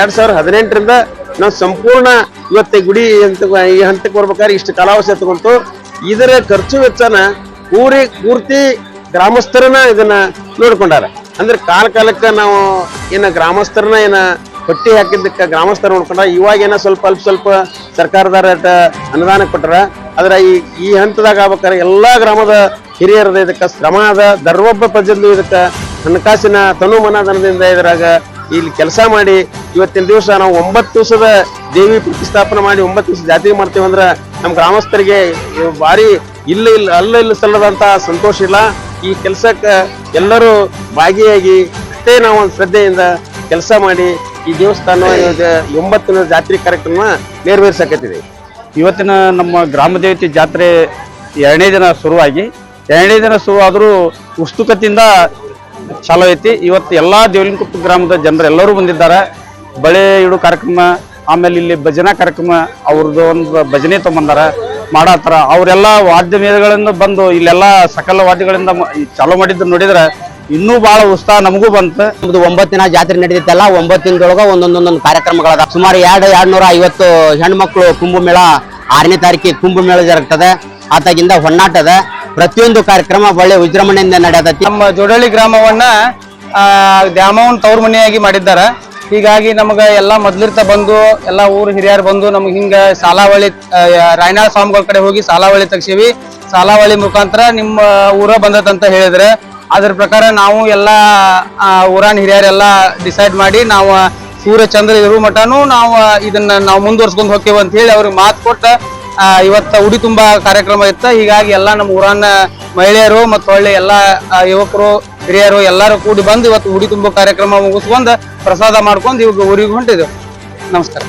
2018ರಿಂದ ನಾವು ಸಂಪೂರ್ಣ ಇವತ್ತು ಗುಡಿ ಈ ಹಂತಕ್ಕೆ ಬರ್ಬೇಕಾದ್ರೆ ಇಷ್ಟು ಕಾಲಾವಕಾಶ ತಗೊಂತು. ಇದರ ಖರ್ಚು ವೆಚ್ಚನ ಪೂರ್ತಿ ಗ್ರಾಮಸ್ಥರನ್ನ ಇದನ್ನ ನೋಡ್ಕೊಂಡಾರ. ಅಂದ್ರೆ ಕಾಲಕ್ಕೆ ನಾವು ಗ್ರಾಮಸ್ಥರನ್ನ ಪಟ್ಟಿ ಹಾಕಿದ್ದಕ್ಕೆ ಗ್ರಾಮಸ್ಥರು ನೋಡ್ಕೊಂಡ. ಇವಾಗ ಸ್ವಲ್ಪ ಸರ್ಕಾರದಾರ ಅನುದಾನ ಕೊಟ್ಟರ. ಆದ್ರೆ ಈ ಹಂತದಾಗ ಆಗ್ಬೇಕಾದ್ರೆ ಎಲ್ಲಾ ಗ್ರಾಮದ ಹಿರಿಯರದ ಇದಕ್ಕೆ ಶ್ರಮ ಅದ. ದರ್ವೊಬ್ಬ ಪ್ರಜೆಗಳು ಇದಕ್ಕೆ ಹಣಕಾಸಿನ ತನುಮನದಿಂದ ಇದ್ರಾಗ ಇಲ್ಲಿ ಕೆಲಸ ಮಾಡಿ ಇವತ್ತಿನ ದಿವಸ ನಾವು 9 ದಿವಸದ ದೇವಿ ಪ್ರತಿಷ್ಠಾಪನೆ ಮಾಡಿ 9 ದಿವಸ ಜಾತ್ರೆ ಮಾಡ್ತೀವಿ ಅಂದ್ರೆ ನಮ್ಮ ಗ್ರಾಮಸ್ಥರಿಗೆ ಭಾರಿ ಇಲ್ಲ ಸಲ್ಲದಂತ ಸಂತೋಷ ಇಲ್ಲ. ಈ ಕೆಲಸಕ್ಕೆ ಎಲ್ಲರೂ ಭಾಗಿಯಾಗಿ ಅಷ್ಟೇ ನಾವು ಒಂದು ಶ್ರದ್ಧೆಯಿಂದ ಕೆಲಸ ಮಾಡಿ ಈ ದೇವಸ್ಥಾನ 9 ದಿನದ ಜಾತ್ರೆ ಕಾರ್ಯಕ್ರಮ ನೆರವೇರಿಸಕತ್ತಿದೆ. ಇವತ್ತಿನ ನಮ್ಮ ಗ್ರಾಮ ದೇವತೆ ಜಾತ್ರೆ 2ನೇ ದಿನ ಶುರುವಾಗಿ 2ನೇ ದಿನ ಶುರುವಾದರೂ ಉತ್ಸುಕತೆಯಿಂದ ಚಾಲೂ ಐತಿ. ಇವತ್ತು ಎಲ್ಲಾ ದೇವಲಿಂಗಕುಪ್ಪ ಗ್ರಾಮದ ಜನರೆಲ್ಲರೂ ಬಂದಿದ್ದಾರೆ. ಬಳೆ ಇಡು ಕಾರ್ಯಕ್ರಮ, ಆಮೇಲೆ ಇಲ್ಲಿ ಭಜನಾ ಕಾರ್ಯಕ್ರಮ, ಅವ್ರದ್ದು ಒಂದು ಭಜನೆ ತಗೊಂಬಂದಾರ ಮಾಡತ್ತಾರ. ಅವರೆಲ್ಲ ವಾದ್ಯ ಮೇಳಗಳಿಂದ ಬಂದು ಇಲ್ಲೆಲ್ಲ ಸಕಲ ವಾದ್ಯಗಳಿಂದ ಚಾಲೂ ಮಾಡಿದ್ದು ನೋಡಿದ್ರೆ ಇನ್ನೂ ಬಹಳ ಉತ್ಸಾಹ ನಮಗೂ ಬಂತು. 9 ದಿನ ಜಾತ್ರೆ ನಡೆದಿತ್ತಲ್ಲ, 9 ದಿನದೊಳಗ ಒಂದೊಂದೊಂದೊಂದು ಕಾರ್ಯಕ್ರಮಗಳದ. ಸುಮಾರು 250 ಹೆಣ್ಮಕ್ಳು ಕುಂಭಮೇಳ 6ನೇ ತಾರೀಕಿಗೆ ಕುಂಭಮೇಳ ಜರುಗ್ತದೆ. ಆತಾಗಿಂದ ಹೊನ್ನಾಟದ ಪ್ರತಿಯೊಂದು ಕಾರ್ಯಕ್ರಮ ಒಳ್ಳೆ ವಿಜೃಂಭಣೆಯಿಂದ ನಡೆಯತೈತಿ. ನಮ್ಮ ಜೋಡಳ್ಳಿ ಗ್ರಾಮವನ್ನ ದ್ಯಾಮವನ್ ತವ್ರ ಮನೆಯಾಗಿ ಮಾಡಿದ್ದಾರೆ. ಹೀಗಾಗಿ ನಮಗ ಎಲ್ಲಾ ಮೊದ್ಲಿರ್ತ ಬಂದು ಎಲ್ಲಾ ಊರು ಹಿರಿಯರು ಬಂದು ನಮ್ಗೆ ಹಿಂಗ ಸಾಲಾವಳಿ ರಾಯನಾಳ ಸ್ವಾಮಿಗಳ ಕಡೆ ಹೋಗಿ ಸಾಲಾವಳಿ ತೆಗ್ಸೀವಿ. ಸಾಲಾವಳಿ ಮುಖಾಂತರ ನಿಮ್ಮ ಊರ ಬಂದದಂತ ಹೇಳಿದ್ರೆ ಅದ್ರ ಪ್ರಕಾರ ನಾವು ಎಲ್ಲಾ ಊರಾನ ಹಿರಿಯರೆಲ್ಲ ಡಿಸೈಡ್ ಮಾಡಿ ನಾವು ಸೂರ್ಯ ಚಂದ್ರ ಇರೋ ಮಟನು ನಾವು ಮುಂದುವರ್ಸ್ಕೊಂಡು ಹೋಗ್ತೇವೆ ಅಂತ ಹೇಳಿ ಅವ್ರಿಗೆ ಮಾತು ಕೊಟ್ಟ ಇವತ್ತ ಉಡಿ ತುಂಬಾ ಕಾರ್ಯಕ್ರಮ ಇತ್ತ. ಹೀಗಾಗಿ ಎಲ್ಲಾ ನಮ್ಮ ಊರನ್ನ ಮಹಿಳೆಯರು ಮತ್ತು ಒಳ್ಳೆ ಎಲ್ಲಾ ಯುವಕರು ಹಿರಿಯರು ಎಲ್ಲರೂ ಕೂಡಿ ಬಂದು ಇವತ್ತು ಉಡಿ ತುಂಬೋ ಕಾರ್ಯಕ್ರಮ ಮುಗಿಸ್ಕೊಂಡು ಪ್ರಸಾದ ಮಾಡ್ಕೊಂಡು ಇವಾಗ ಊರಿಗೆ ಹೊಂಟಿದ್ದೆವು. ನಮಸ್ಕಾರ.